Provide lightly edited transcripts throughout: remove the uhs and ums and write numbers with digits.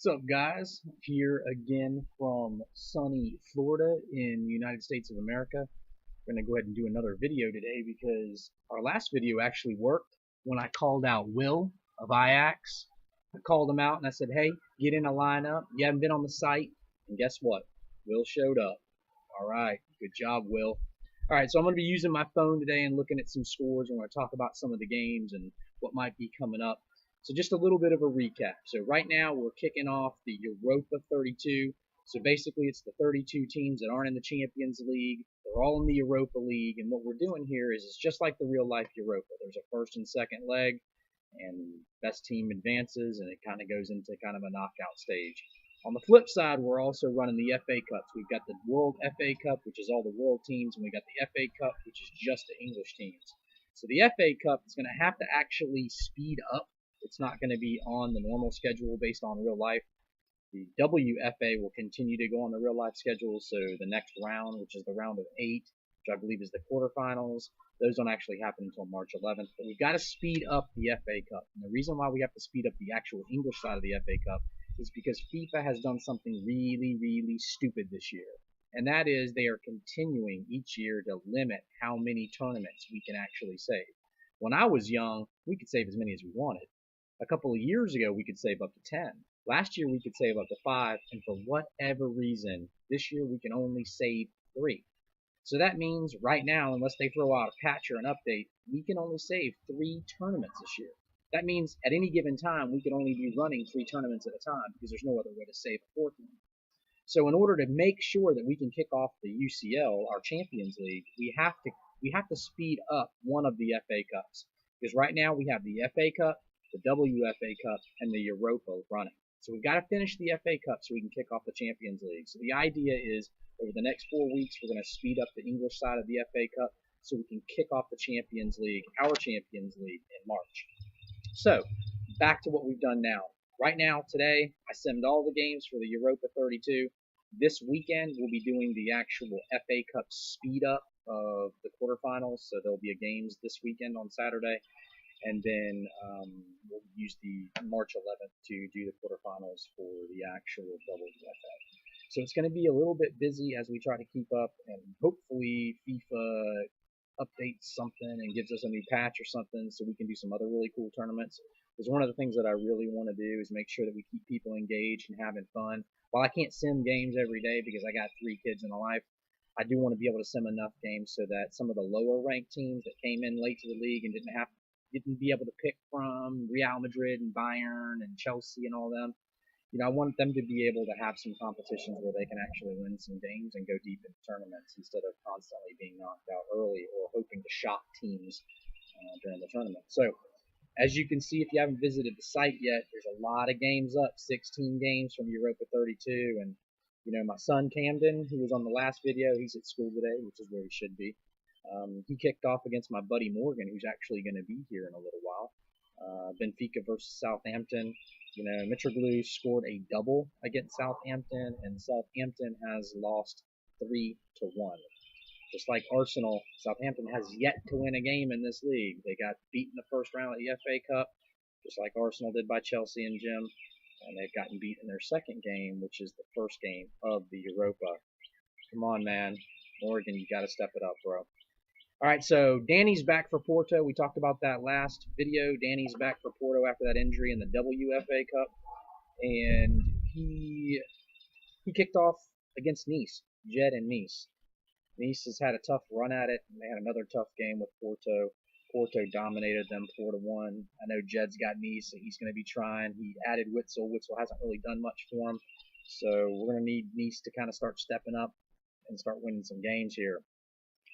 What's up, guys? Here again from sunny Florida in the United States of America. I'm going to go ahead and do another video today because our last video actually worked when I called out Will of Ajax. I called him out and I said, hey, get in a lineup. You haven't been on the site. And guess what? Will showed up. All right. Good job, Will. All right, so I'm going to be using my phone today and looking at some scores. I'm going to talk about some of the games and what might be coming up. So just a little bit of a recap. So right now we're kicking off the Europa 32. So basically it's the 32 teams that aren't in the Champions League. They're all in the Europa League. And what we're doing here is it's just like the real life Europa. There's a first and second leg, and best team advances, and it kind of goes into kind of a knockout stage. On the flip side, we're also running the FA Cups. We've got the World FA Cup, which is all the world teams, and we got the FA Cup, which is just the English teams. So the FA Cup is going to have to actually speed up. It's not going to be on the normal schedule based on real life. The WFA will continue to go on the real life schedule, so the next round, which is the round of 8, which I believe is the quarterfinals, those don't actually happen until March 11th. But we've got to speed up the FA Cup. And the reason why we have to speed up the actual English side of the FA Cup is because FIFA has done something really, really stupid this year. And that is they are continuing each year to limit how many tournaments we can actually save. When I was young, we could save as many as we wanted. A couple of years ago, we could save up to 10. Last year, we could save up to 5. And for whatever reason, this year we can only save 3. So that means right now, unless they throw out a patch or an update, we can only save 3 tournaments this year. That means at any given time, we can only be running 3 tournaments at a time because there's no other way to save a 4th one. So in order to make sure that we can kick off the UCL, our Champions League, we have to speed up one of the FA Cups. Because right now we have the FA Cup, the WFA Cup, and the Europa running. So we've got to finish the FA Cup so we can kick off the Champions League. So the idea is over the next 4 weeks, we're going to speed up the English side of the FA Cup so we can kick off the Champions League, our Champions League, in March. So back to what we've done now. Right now, today, I simmed all the games for the Europa 32. This weekend, we'll be doing the actual FA Cup speed up of the quarterfinals. So there'll be a games this weekend on Saturday. And then we'll use the March 11th to do the quarterfinals for the actual WFA. So it's going to be a little bit busy as we try to keep up, and hopefully FIFA updates something and gives us a new patch or something so we can do some other really cool tournaments. Because one of the things that I really want to do is make sure that we keep people engaged and having fun. While I can't sim games every day because I got 3 kids in a life, I do want to be able to sim enough games so that some of the lower ranked teams that came in late to the league and didn't be able to pick from Real Madrid and Bayern and Chelsea and all them. I want them to be able to have some competitions where they can actually win some games and go deep into tournaments instead of constantly being knocked out early or hoping to shock teams during the tournament. So, as you can see, if you haven't visited the site yet, there's a lot of games up, 16 games from Europa 32. And, my son Camden, who was on the last video, he's at school today, which is where he should be. He kicked off against my buddy Morgan, who's actually going to be here in a little while. Benfica versus Southampton. Mitroglou scored a double against Southampton, and Southampton has lost 3-1. Just like Arsenal, Southampton has yet to win a game in this league. They got beaten the first round of the FA Cup, just like Arsenal did by Chelsea and Jim, and they've gotten beat in their second game, which is the first game of the Europa. Come on, man. Morgan, you got to step it up, bro. All right, so Danny's back for Porto. We talked about that last video. Danny's back for Porto after that injury in the WFA Cup, and he kicked off against Nice, Jed and Nice. Nice has had a tough run at it, and they had another tough game with Porto. Porto dominated them 4-1. I know Jed's got Nice, so he's going to be trying. He added Witzel. Witzel hasn't really done much for him, so we're going to need Nice to kind of start stepping up and start winning some games here.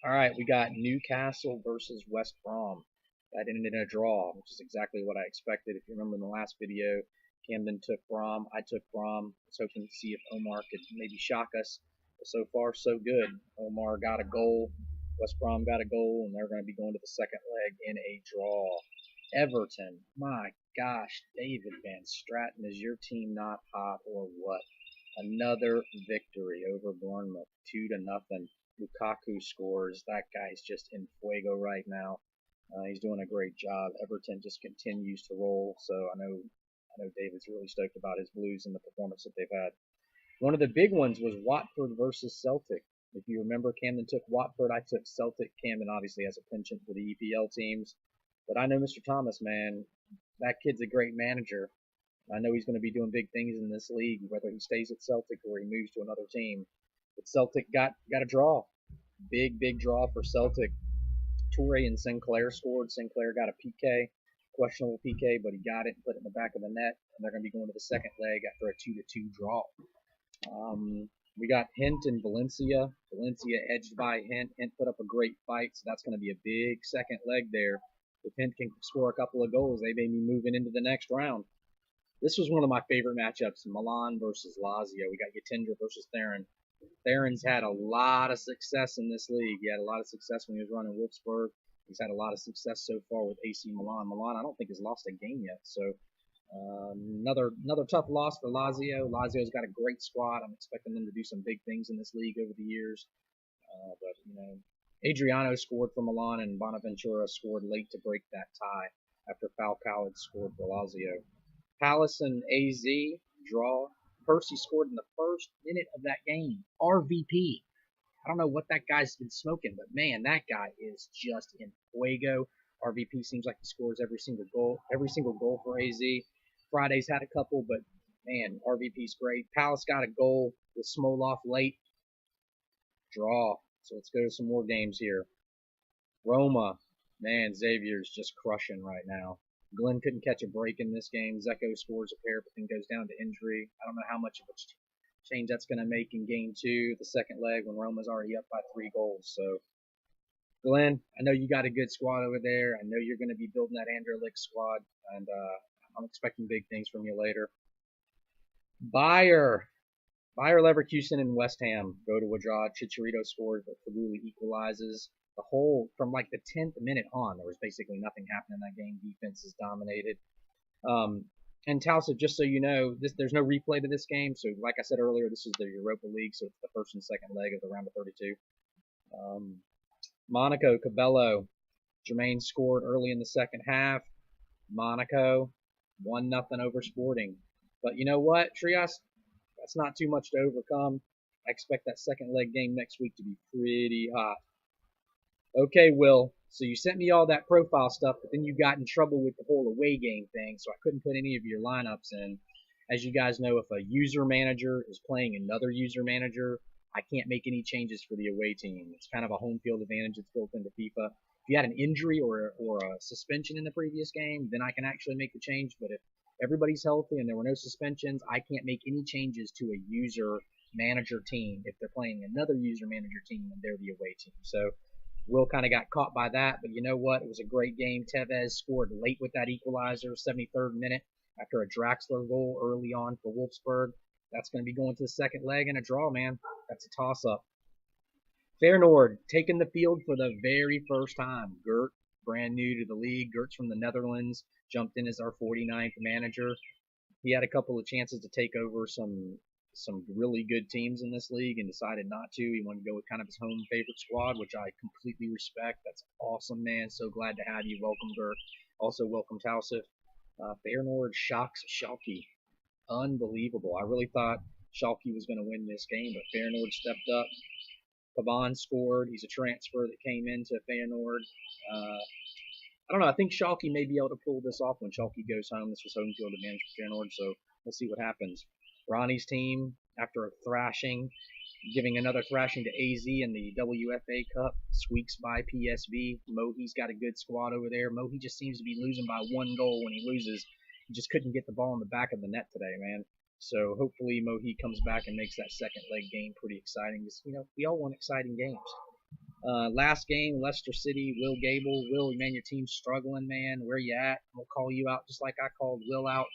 All right, we got Newcastle versus West Brom. That ended in a draw, which is exactly what I expected. If you remember in the last video, Camden took Brom. I took Brom. I was hoping to see if Omar could maybe shock us. But so far, so good. Omar got a goal. West Brom got a goal, and they're going to be going to the second leg in a draw. Everton, my gosh, David Van Stratton, is your team not hot or what? Another victory over Bournemouth, 2-0. Lukaku scores. That guy's just in fuego right now. He's doing a great job. Everton just continues to roll. So I know I know David's really stoked about his Blues and the performance that they've had. One of the big ones was Watford versus Celtic. If you remember, Camden took Watford. I took Celtic. Camden obviously has a penchant for the EPL teams. But I know Mr. Thomas, man. That kid's a great manager. I know he's going to be doing big things in this league, whether he stays at Celtic or he moves to another team. But Celtic got a draw. Big draw for Celtic. Toure and Sinclair scored. Sinclair got a PK, questionable PK, but he got it and put it in the back of the net. And they're going to be going to the second leg after a 2-2 draw. We got Hint and Valencia. Valencia edged by Hint. Hint put up a great fight, so that's going to be a big second leg there. If Hint can score a couple of goals, they may be moving into the next round. This was one of my favorite matchups, Milan versus Lazio. We got Yatindra versus Theron. Theron's had a lot of success in this league. He had a lot of success when he was running Wolfsburg. He's had a lot of success so far with AC Milan. Milan, I don't think, has lost a game yet, so another tough loss for Lazio. Lazio's got a great squad. I'm expecting them to do some big things in this league over the years. But Adriano scored for Milan and Bonaventura scored late to break that tie after Falcao had scored for Lazio. Palace and AZ draw. Percy scored in the first minute of that game. RVP. I don't know what that guy's been smoking, but man, that guy is just in fuego. RVP seems like he scores every single goal for AZ. Friday's had a couple, but man, RVP's great. Palace got a goal with Smolov late. Draw. So let's go to some more games here. Roma. Man, Xavier's just crushing right now. Glenn couldn't catch a break in this game. Zeko scores a pair, but then goes down to injury. I don't know how much of a change that's going to make in game 2, the second leg, when Roma's already up by 3 goals. So, Glenn, I know you got a good squad over there. I know you're going to be building that Anderlecht squad, and I'm expecting big things from you later. Bayer Leverkusen and West Ham go to a draw. Chicharito scores, but Faguli equalizes. The whole, from like the 10th minute on, there was basically nothing happening in that game. Defense is dominated. And Tausa, just so you know, there's no replay to this game. So, like I said earlier, this is the Europa League, so it's the first and second leg of the round of 32. Monaco, Cabello. Jermaine scored early in the second half. Monaco, 1-0 over Sporting. But you know what, Trias? That's not too much to overcome. I expect that second leg game next week to be pretty hot. Okay, Will, so you sent me all that profile stuff, but then you got in trouble with the whole away game thing, so I couldn't put any of your lineups in. As you guys know, if a user manager is playing another user manager, I can't make any changes for the away team. It's kind of a home field advantage that's built into FIFA. If you had an injury or a suspension in the previous game, then I can actually make the change, but if everybody's healthy and there were no suspensions, I can't make any changes to a user manager team if they're playing another user manager team and they're the away team. So Will kind of got caught by that, but you know what? It was a great game. Tevez scored late with that equalizer, 73rd minute, after a Draxler goal early on for Wolfsburg. That's going to be going to the second leg and a draw, man. That's a toss-up. Feyenoord taking the field for the very first time. Gert, brand new to the league. Gert's from the Netherlands, jumped in as our 49th manager. He had a couple of chances to take over some really good teams in this league and decided not to. He wanted to go with kind of his home favorite squad, which I completely respect. That's awesome, man. So glad to have you. Welcome, Gert. Also, welcome, Tausif. Feyenoord shocks Schalke. Unbelievable. I really thought Schalke was going to win this game, but Feyenoord stepped up. Pavon scored. He's a transfer that came into Feyenoord. I don't know. I think Schalke may be able to pull this off when Schalke goes home. This was home field advantage for Feyenoord, so we'll see what happens. Ronnie's team, after a thrashing, giving another thrashing to AZ in the WFA Cup, squeaks by PSV. Mohi's got a good squad over there. Mohi just seems to be losing by 1 goal when he loses. He just couldn't get the ball in the back of the net today, man. So hopefully Mohi comes back and makes that second leg game pretty exciting. Just, we all want exciting games. Last game, Leicester City, Will Gable. Will, man, your team's struggling, man. Where you at? We'll call you out just like I called Will out.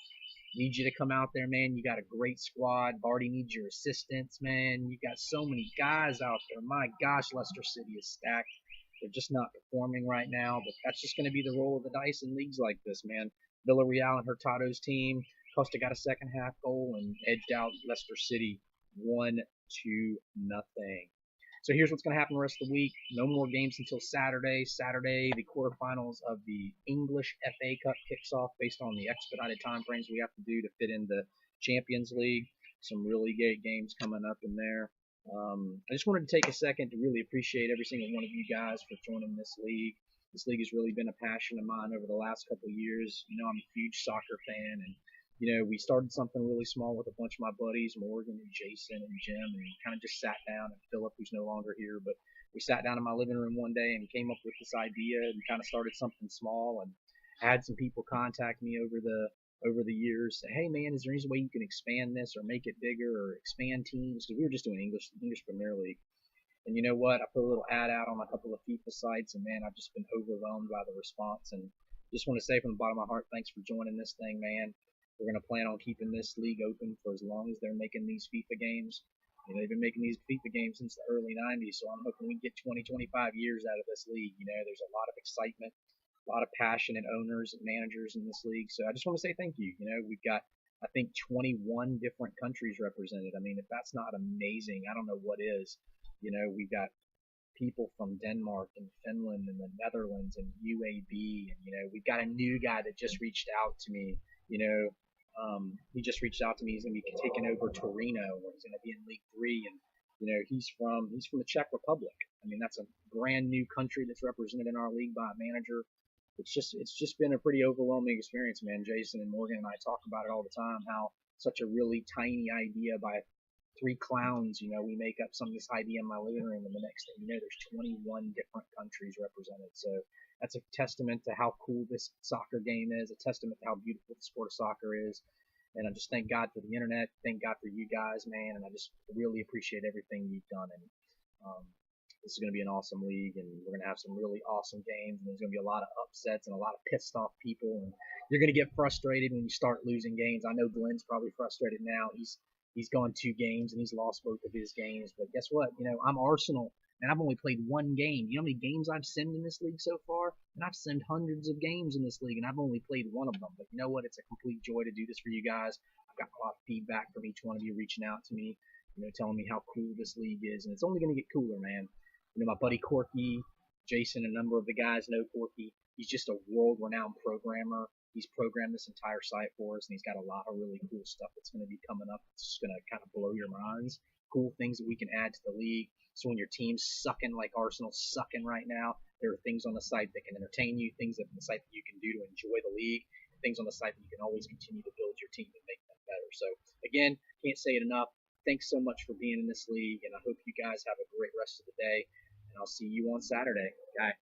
Need you to come out there, man. You got a great squad. Barty needs your assistance, man. You got so many guys out there. My gosh, Leicester City is stacked. They're just not performing right now, but that's just going to be the roll of the dice in leagues like this, man. Villarreal and Hurtado's team. Costa got a second half goal and edged out Leicester City 1-0. So here's what's going to happen the rest of the week. No more games until Saturday. Saturday, the quarterfinals of the English FA Cup kicks off based on the expedited time frames we have to do to fit in the Champions League. Some really great games coming up in there. I just wanted to take a second to really appreciate every single one of you guys for joining this league. This league has really been a passion of mine over the last couple of years. You know, I'm a huge soccer fan, and you know, we started something really small with a bunch of my buddies, Morgan and Jason and Jim, and we kind of just sat down, and Philip, who's no longer here, but we sat down in my living room one day and came up with this idea and kind of started something small, and had some people contact me over the years, say, hey man, is there any way you can expand this or make it bigger or expand teams? Because we were just doing English Premier League. And you know what? I put a little ad out on a couple of FIFA sites, and man, I've just been overwhelmed by the response. And just want to say from the bottom of my heart, thanks for joining this thing, man. We're going to plan on keeping this league open for as long as they're making these FIFA games. You know, they've been making these FIFA games since the early 90s, so I'm hoping we can get 20, 25 years out of this league. You know, there's a lot of excitement, a lot of passionate owners and managers in this league. So I just want to say thank you. You know, we've got, I think, 21 different countries represented. I mean, if that's not amazing, I don't know what is. You know, we've got people from Denmark and Finland and the Netherlands and UAB, and you know, we've got a new guy that just reached out to me. You know, he just reached out to me. He's going to be taking over Torino, where he's going to be in League 3, and you know, he's from the Czech Republic. I mean, that's a brand new country that's represented in our league by a manager. It's just been a pretty overwhelming experience, man. Jason and Morgan and I talk about it all the time, how such a really tiny idea by three clowns, you know, we make up some of this idea in my living room, and the next thing you know, there's 21 different countries represented. So that's a testament to how cool this soccer game is, a testament to how beautiful the sport of soccer is. And I just thank God for the internet, thank God for you guys, man, and I just really appreciate everything you've done. And this is going to be an awesome league, and we're going to have some really awesome games, and there's going to be a lot of upsets and a lot of pissed off people, and you're going to get frustrated when you start losing games. I know Glenn's probably frustrated now. He's gone 2 games and he's lost both of his games, but guess what? You know, I'm Arsenal, and I've only played 1 game. You know how many games I've simmed in this league so far? And I've simmed hundreds of games in this league, and I've only played 1 of them. But you know what? It's a complete joy to do this for you guys. I've got a lot of feedback from each one of you reaching out to me, you know, telling me how cool this league is, and it's only going to get cooler, man. You know, my buddy Corky, Jason, a number of the guys know Corky. He's just a world-renowned programmer. He's programmed this entire site for us, and he's got a lot of really cool stuff that's going to be coming up. It's just going to kind of blow your minds. Cool things that we can add to the league. So when your team's sucking like Arsenal's sucking right now, there are things on the site that can entertain you, things on the site that you can do to enjoy the league, things on the site that you can always continue to build your team and make them better. So again, can't say it enough. Thanks so much for being in this league, and I hope you guys have a great rest of the day, and I'll see you on Saturday. Bye.